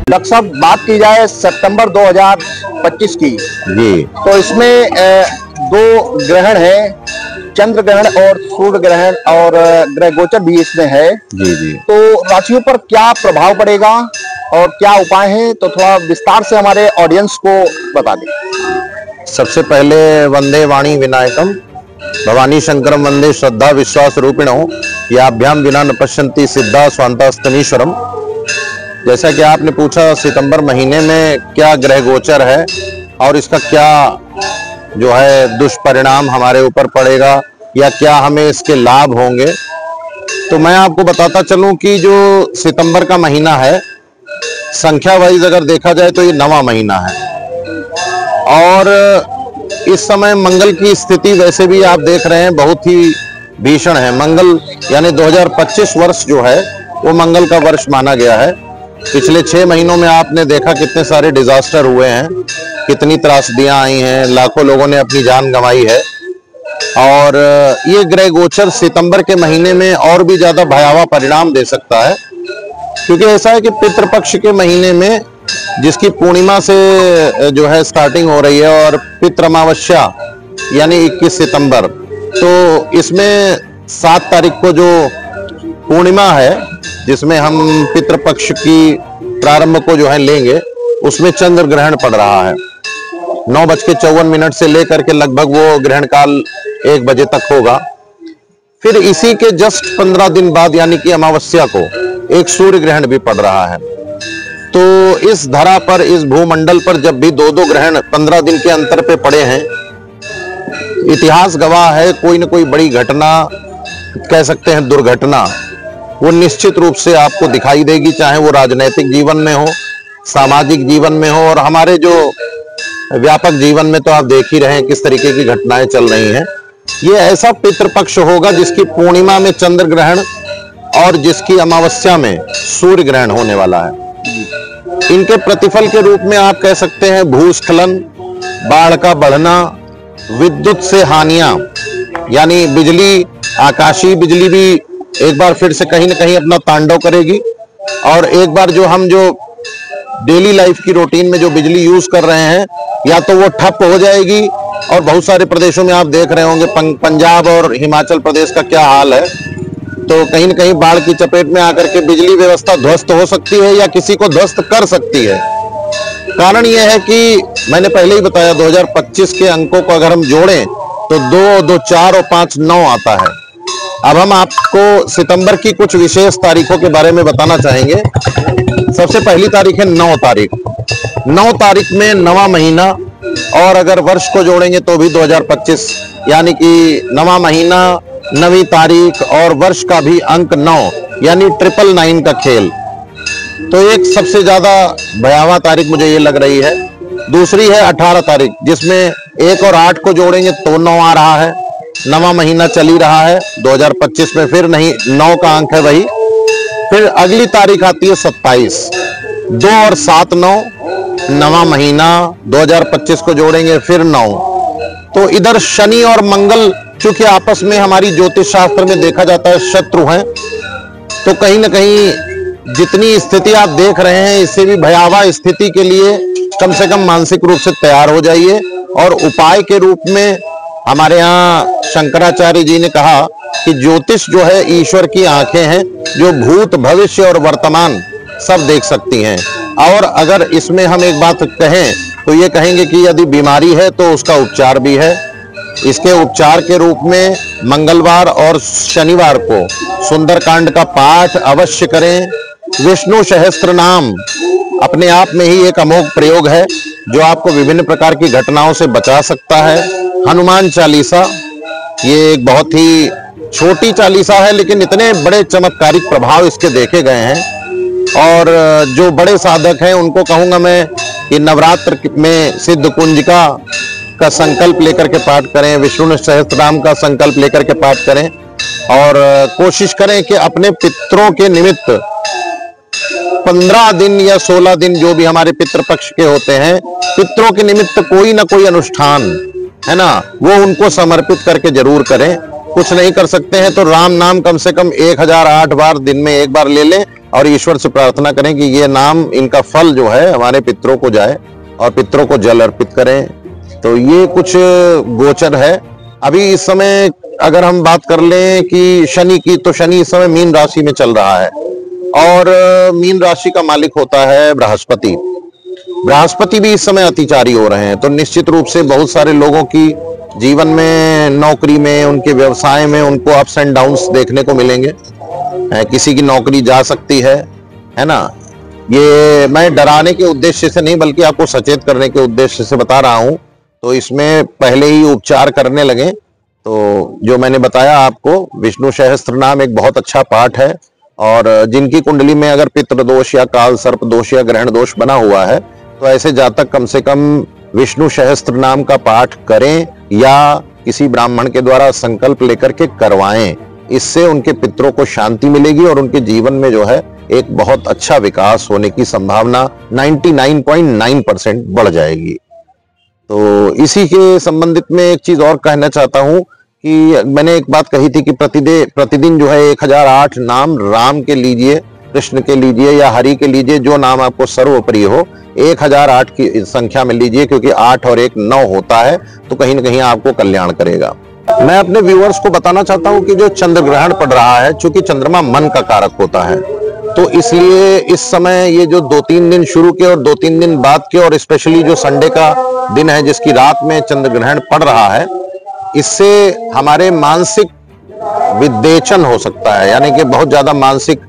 Doctor साहब, बात की जाए सितंबर 2025 की जी, तो इसमें दो ग्रहण है, चंद्र ग्रहण और सूर्य ग्रहण, और ग्रह गोचर भी इसमें है। जी जी। तो राशियों पर क्या प्रभाव पड़ेगा और क्या उपाय हैं, तो थोड़ा विस्तार से हमारे ऑडियंस को बता दें। सबसे पहले वंदे वाणी विनायकम भवानी शंकरम वंदे श्रद्धा विश्वास रूपिणो याभ्याम विना न पश्यन्ति सिद्धा स्वांतास्तनीश्वरम। जैसा कि आपने पूछा, सितंबर महीने में क्या ग्रह गोचर है और इसका क्या जो है दुष्परिणाम हमारे ऊपर पड़ेगा या क्या हमें इसके लाभ होंगे, तो मैं आपको बताता चलूं कि जो सितंबर का महीना है, संख्या वाइज अगर देखा जाए तो ये 9वां महीना है और इस समय मंगल की स्थिति वैसे भी आप देख रहे हैं बहुत ही भीषण है। मंगल यानी 2025 वर्ष जो है वो मंगल का वर्ष माना गया है। पिछले 6 महीनों में आपने देखा कितने सारे डिजास्टर हुए हैं, कितनी त्रासदियां आई हैं, लाखों लोगों ने अपनी जान गंवाई है। और ये ग्रह गोचर सितंबर के महीने में और भी ज्यादा भयावह परिणाम दे सकता है, क्योंकि ऐसा है कि पितृपक्ष के महीने में जिसकी पूर्णिमा से जो है स्टार्टिंग हो रही है और पितृ अमावस्या यानी 21 सितंबर, तो इसमें 7 तारीख को जो पूर्णिमा है जिसमें हम पितृपक्ष की प्रारंभ को जो है लेंगे, उसमें चंद्र ग्रहण पड़ रहा है। 9:54 से लेकर के लगभग वो ग्रहण काल 1 बजे तक होगा। फिर इसी के जस्ट 15 दिन बाद यानी कि अमावस्या को एक सूर्य ग्रहण भी पड़ रहा है। तो इस धरा पर, इस भूमंडल पर जब भी 2-2 ग्रहण 15 दिन के अंतर पे पड़े हैं, इतिहास गवाह है कोई न कोई बड़ी घटना, कह सकते हैं दुर्घटना, वो निश्चित रूप से आपको दिखाई देगी, चाहे वो राजनीतिक जीवन में हो, सामाजिक जीवन में हो, और हमारे जो व्यापक जीवन में तो आप देख ही रहे हैं किस तरीके की घटनाएं चल रही हैं। ये ऐसा पितृपक्ष होगा जिसकी पूर्णिमा में चंद्र ग्रहण और जिसकी अमावस्या में सूर्य ग्रहण होने वाला है। इनके प्रतिफल के रूप में आप कह सकते हैं भूस्खलन, बाढ़ का बढ़ना, विद्युत से हानियां, यानी बिजली, आकाशीय बिजली भी एक बार फिर से कहीं ना कहीं अपना तांडव करेगी, और एक बार जो हम जो डेली लाइफ की रूटीन में जो बिजली यूज कर रहे हैं, या तो वो ठप हो जाएगी, और बहुत सारे प्रदेशों में आप देख रहे होंगे, पंजाब और हिमाचल प्रदेश का क्या हाल है, तो कहीं न कहीं बाढ़ की चपेट में आकर के बिजली व्यवस्था ध्वस्त हो सकती है या किसी को ध्वस्त कर सकती है। कारण यह है कि मैंने पहले ही बताया 2025 के अंकों को अगर हम जोड़ें तो 2, 2, 4 और 5, 9 आता है। अब हम आपको सितंबर की कुछ विशेष तारीखों के बारे में बताना चाहेंगे। सबसे पहली तारीख है 9 तारीख। 9 तारीख में 9वां महीना, और अगर वर्ष को जोड़ेंगे तो भी 2025, यानी कि 9वां महीना, 9वीं तारीख और वर्ष का भी अंक 9, यानी 999 का खेल। तो एक सबसे ज्यादा भयावह तारीख मुझे ये लग रही है। दूसरी है 18 तारीख, जिसमें 1 और 8 को जोड़ेंगे तो 9 आ रहा है। 9वां महीना चल ही रहा है 2025 में, फिर नहीं 9 का अंक है वही। फिर अगली तारीख आती है 27, 2 और 7 9, 9वां महीना 2025 को जोड़ेंगे फिर 9। तो इधर शनि और मंगल, चूंकि आपस में हमारी ज्योतिष शास्त्र में देखा जाता है शत्रु हैं, तो कहीं ना कहीं जितनी स्थिति आप देख रहे हैं इससे भी भयावह स्थिति के लिए कम से कम मानसिक रूप से तैयार हो जाइए। और उपाय के रूप में हमारे यहाँ शंकराचार्य जी ने कहा कि ज्योतिष जो है ईश्वर की आंखें हैं, जो भूत भविष्य और वर्तमान सब देख सकती हैं। और अगर इसमें हम एक बात कहें तो ये कहेंगे कि यदि बीमारी है तो उसका उपचार भी है। इसके उपचार के रूप में मंगलवार और शनिवार को सुंदरकांड का पाठ अवश्य करें। विष्णु सहस्त्र नाम अपने आप में ही एक अमोघ प्रयोग है जो आपको विभिन्न प्रकार की घटनाओं से बचा सकता है। हनुमान चालीसा, ये एक बहुत ही छोटी चालीसा है लेकिन इतने बड़े चमत्कारिक प्रभाव इसके देखे गए हैं। और जो बड़े साधक हैं उनको कहूंगा मैं कि नवरात्र में सिद्ध कुंजिका का संकल्प लेकर के पाठ करें, विष्णु सहस्त्रनाम का संकल्प लेकर के पाठ करें, और कोशिश करें कि अपने पितरों के निमित्त 15 दिन या 16 दिन जो भी हमारे पितृपक्ष के होते हैं, पितरों के निमित्त कोई ना कोई अनुष्ठान है ना, वो उनको समर्पित करके जरूर करें। कुछ नहीं कर सकते हैं तो राम नाम कम से कम 1008 बार दिन में एक बार ले लें और ईश्वर से प्रार्थना करें कि ये नाम, इनका फल जो है हमारे पितरों को जाए और पितरों को जल अर्पित करें। तो ये कुछ गोचर है। अभी इस समय अगर हम बात कर लें कि शनि की, तो शनि इस समय मीन राशि में चल रहा है और मीन राशि का मालिक होता है बृहस्पति। बृहस्पति भी इस समय अतिचारी हो रहे हैं, तो निश्चित रूप से बहुत सारे लोगों की जीवन में, नौकरी में, उनके व्यवसाय में उनको अप्स एंड डाउन्स देखने को मिलेंगे। किसी की नौकरी जा सकती है ना। ये मैं डराने के उद्देश्य से नहीं बल्कि आपको सचेत करने के उद्देश्य से बता रहा हूं। तो इसमें पहले ही उपचार करने लगे तो जो मैंने बताया आपको, विष्णु सहस्त्र नाम एक बहुत अच्छा पाठ है और जिनकी कुंडली में अगर पितृ दोष या काल सर्प दोष या ग्रहण दोष बना हुआ है तो ऐसे जातक कम से कम विष्णु सहस्त्र नाम का पाठ करें या किसी ब्राह्मण के द्वारा संकल्प लेकर के करवाएं। इससे उनके पितरों को शांति मिलेगी और उनके जीवन में जो है एक बहुत अच्छा विकास होने की संभावना 99.9% बढ़ जाएगी। तो इसी के संबंधित में एक चीज और कहना चाहता हूं कि मैंने एक बात कही थी कि प्रतिदिन जो है 1008 नाम राम के लीजिए, कृष्ण के लीजिए या हरि के लीजिए, जो नाम आपको सर्वप्रिय हो 1008 की संख्या में लीजिए, क्योंकि 8 और 1 9 होता है, तो कहीं ना कहीं आपको कल्याण करेगा। मैं अपने व्यूअर्स को बताना चाहता हूं कि जो चंद्र ग्रहण पड़ रहा है, चूंकि चंद्रमा मन का कारक होता है, तो इसलिए इस समय ये जो 2-3 दिन शुरू के और 2-3 दिन बाद के और स्पेशली जो संडे का दिन है जिसकी रात में चंद्र ग्रहण पड़ रहा है, इससे हमारे मानसिक विद्वेचन हो सकता है, यानी कि बहुत ज्यादा मानसिक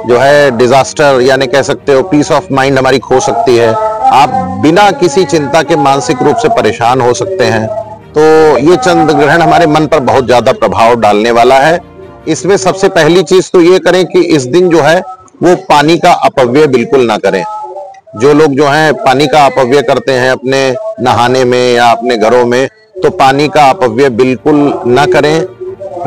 जो है डिजास्टर, यानी कह सकते हो पीस ऑफ माइंड हमारी खो सकती है। आप बिना किसी चिंता के मानसिक रूप से परेशान हो सकते हैं। तो ये चंद्र ग्रहण हमारे मन पर बहुत ज्यादा प्रभाव डालने वाला है। इसमें सबसे पहली चीज तो ये करें कि इस दिन जो है वो पानी का अपव्यय बिल्कुल ना करें। जो लोग जो हैं पानी का अपव्यय करते हैं अपने नहाने में या अपने घरों में, तो पानी का अपव्यय बिल्कुल ना करें।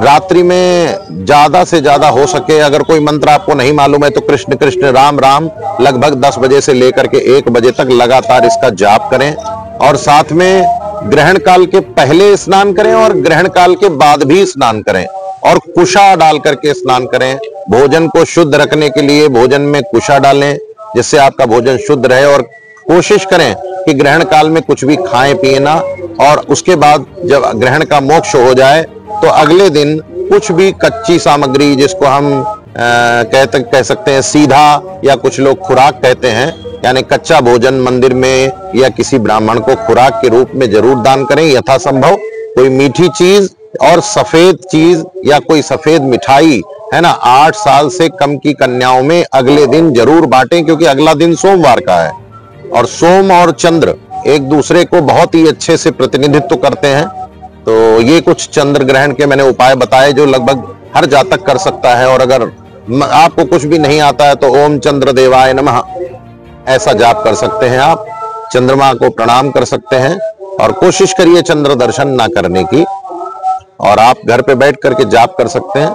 रात्रि में ज्यादा से ज्यादा हो सके, अगर कोई मंत्र आपको नहीं मालूम है तो कृष्ण कृष्ण राम राम लगभग 10 बजे से लेकर के 1 बजे तक लगातार इसका जाप करें। और साथ में ग्रहण काल के पहले स्नान करें और ग्रहण काल के बाद भी स्नान करें और कुशा डाल करके स्नान करें। भोजन को शुद्ध रखने के लिए भोजन में कुशा डालें, जिससे आपका भोजन शुद्ध रहे। और कोशिश करें कि ग्रहण काल में कुछ भी खाएं पिए ना, और उसके बाद जब ग्रहण का मोक्ष हो जाए तो अगले दिन कुछ भी कच्ची सामग्री, जिसको हम कह सकते हैं सीधा, या कुछ लोग खुराक कहते हैं, यानी कच्चा भोजन मंदिर में या किसी ब्राह्मण को खुराक के रूप में जरूर दान करें यथासंभव। कोई मीठी चीज और सफेद चीज या कोई सफेद मिठाई है ना 8 साल से कम की कन्याओं में अगले दिन जरूर बांटें, क्योंकि अगला दिन सोमवार का है और सोम और चंद्र एक दूसरे को बहुत ही अच्छे से प्रतिनिधित्व करते हैं। तो ये कुछ चंद्र ग्रहण के मैंने उपाय बताए जो लगभग हर जातक कर सकता है। और अगर आपको कुछ भी नहीं आता है तो ओम चंद्र देवाय नमः ऐसा जाप कर सकते हैं। आप चंद्रमा को प्रणाम कर सकते हैं और कोशिश करिए चंद्र दर्शन ना करने की, और आप घर पे बैठ करके जाप कर सकते हैं।